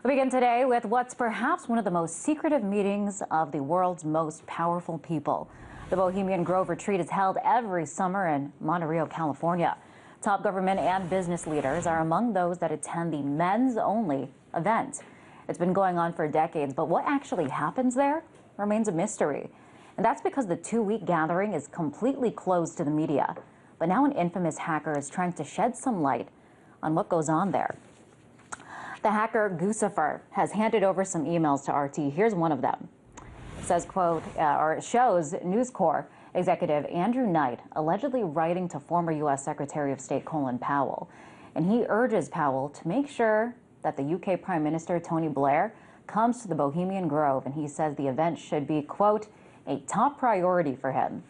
We begin today with what's perhaps one of the most secretive meetings of the world's most powerful people. The Bohemian Grove retreat is held every summer in Monterey, California. Top government and business leaders are among those that attend the men's-only event. It's been going on for decades, but what actually happens there remains a mystery. And that's because the two-week gathering is completely closed to the media. But now an infamous hacker is trying to shed some light on what goes on there. The hacker Guccifer has handed over some emails to RT. Here's one of them. It says, quote, or it shows News Corp executive Andrew Knight allegedly writing to former U.S. Secretary of State Colin Powell. And he urges Powell to make sure that the UK Prime Minister Tony Blair comes to the Bohemian Grove. And he says the event should be, quote, a top priority for him.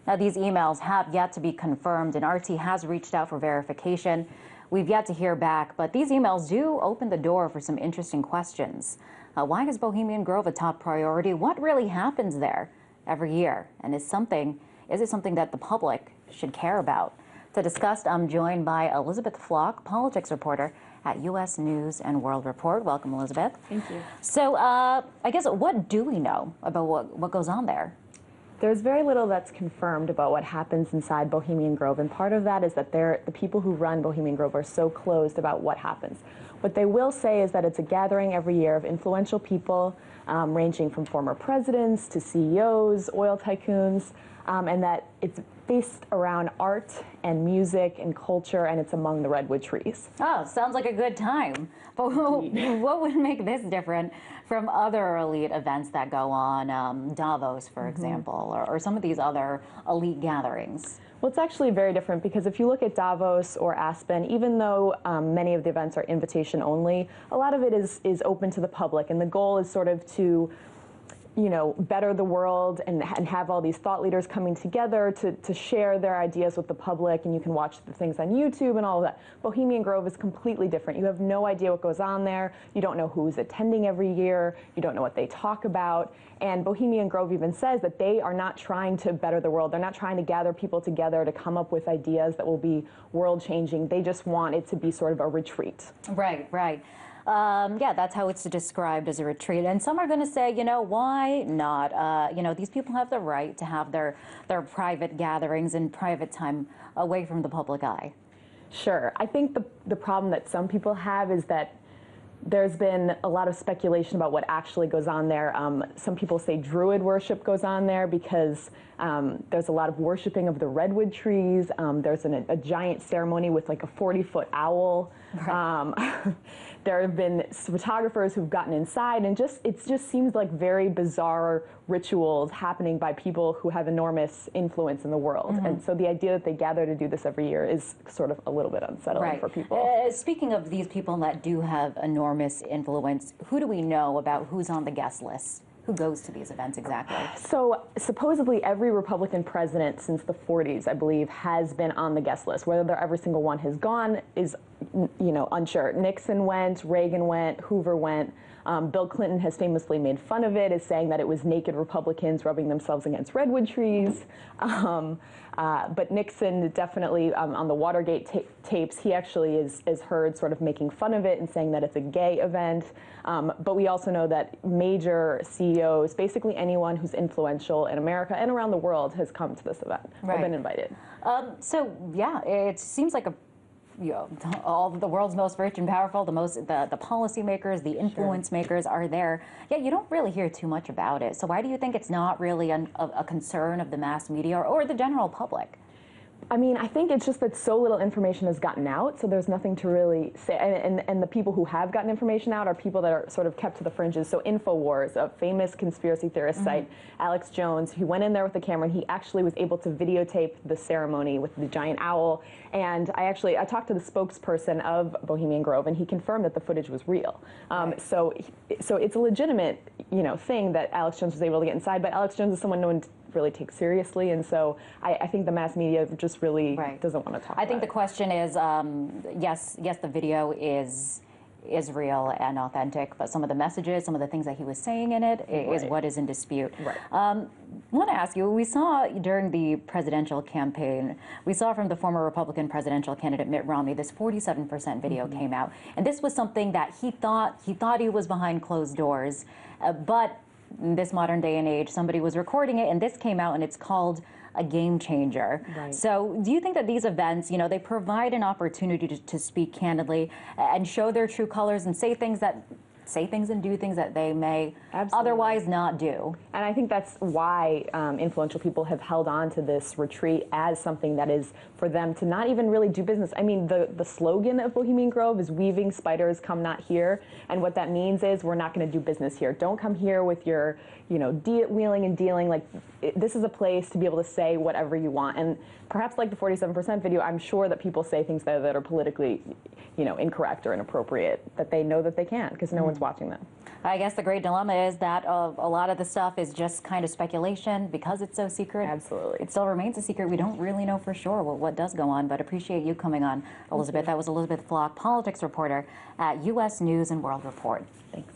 Now, these emails have yet to be confirmed, and RT has reached out for verification. We've yet to hear back, but these emails do open the door for some interesting questions. Why is Bohemian Grove a top priority? What really happens there every year? And is it something that the public should care about? To discuss, I'm joined by Elizabeth Flock, politics reporter at U.S. News and World Report. Welcome, Elizabeth. Thank you. So I guess what do we know about what goes on there? There's very little that's confirmed about what happens inside Bohemian Grove, and part of that is that the people who run Bohemian Grove are so closed about what happens. What they will say is that it's a gathering every year of influential people, ranging from former presidents to CEOs, oil tycoons, and that it's based around art and music and culture, and it's among the redwood trees. Oh, sounds like a good time. But what would make this different from other elite events that go on, Davos, for example, or some of these other elite gatherings? Well, it's actually very different because if you look at Davos or Aspen, even though many of the events are invitation only, a lot of it is open to the public, and the goal is sort of to better the world and have all these thought leaders coming together to share their ideas with the public, and you can watch the things on YouTube and all of that. Bohemian Grove is completely different. You have no idea what goes on there. You don't know who's attending every year. You don't know what they talk about. And Bohemian Grove even says that they are not trying to better the world. They're not trying to gather people together to come up with ideas that will be world-changing. They just want it to be sort of a retreat. Right, right. Yeah, that's how it's described, as a retreat. And some are going to say, why not? These people have the right to have their private gatherings and private time away from the public eye. Sure. I think the problem that some people have is that there's been a lot of speculation about what actually goes on there. Some people say Druid worship goes on there because there's a lot of worshiping of the redwood trees. There's a giant ceremony with like a 40-foot owl. Right. There have been photographers who've gotten inside, and it just seems like very bizarre rituals happening by people who have enormous influence in the world. And so the idea that they gather to do this every year is sort of a little bit unsettling for people. Speaking of these people that do have enormous influence, who do we know about who's on the guest list? Who goes to these events exactly? So supposedly every Republican president since the 40s, I believe, has been on the guest list. Whether every single one has gone is, unsure. Nixon went, Reagan went, Hoover went. Bill Clinton has famously made fun of it, as saying that it was naked Republicans rubbing themselves against redwood trees. But Nixon definitely, on the Watergate tapes, he actually is heard sort of making fun of it and saying that it's a gay event. But we also know that major CEOs, basically anyone who's influential in America and around the world, has come to this event or been invited. So yeah, it seems like all the world's most rich and powerful, the policymakers, the influence makers are there. Yeah, you don't really hear too much about it. So why do you think it's not really a concern of the mass media or the general public? I mean, I think it's just that so little information has gotten out, so there's nothing to really say. And the people who have gotten information out are people that are sort of kept to the fringes. So InfoWars, a famous conspiracy theorist site, Alex Jones, he went in there with the camera, and he actually was able to videotape the ceremony with the giant owl. And I talked to the spokesperson of Bohemian Grove, and he confirmed that the footage was real. So it's a legitimate, thing that Alex Jones was able to get inside. But Alex Jones is someone no one really takes seriously, and so I think the mass media just really doesn't want to talk about it. I think the question is, yes, the video is is real and authentic, but some of the messages, some of the things that he was saying in it is what is in dispute. Right. I want to ask you, we saw during the presidential campaign, we saw from the former Republican presidential candidate Mitt Romney, this 47% video came out. And this was something that he thought he was behind closed doors. But in this modern day and age, somebody was recording it, and this came out, and it's called a game changer. Right. So do you think that these events, they provide an opportunity to speak candidly and show their true colors and say things and do things that they may otherwise not do? And I think that's why influential people have held on to this retreat as something that is for them to not even really do business. I mean, the slogan of Bohemian Grove is "Weaving spiders, come not here." And what that means is we're not going to do business here. Don't come here with your, wheeling and dealing. Like, this is a place to be able to say whatever you want. And perhaps like the 47% video, I'm sure that people say things that are politically, incorrect or inappropriate, that they know that they can't because no one's watching them. I guess the great dilemma is that a lot of the stuff is just kind of speculation because it's so secret. Absolutely. It still remains a secret. We don't really know for sure what does go on, but appreciate you coming on, Elizabeth. That was Elizabeth Flock, politics reporter at U.S. News and World Report. Thanks.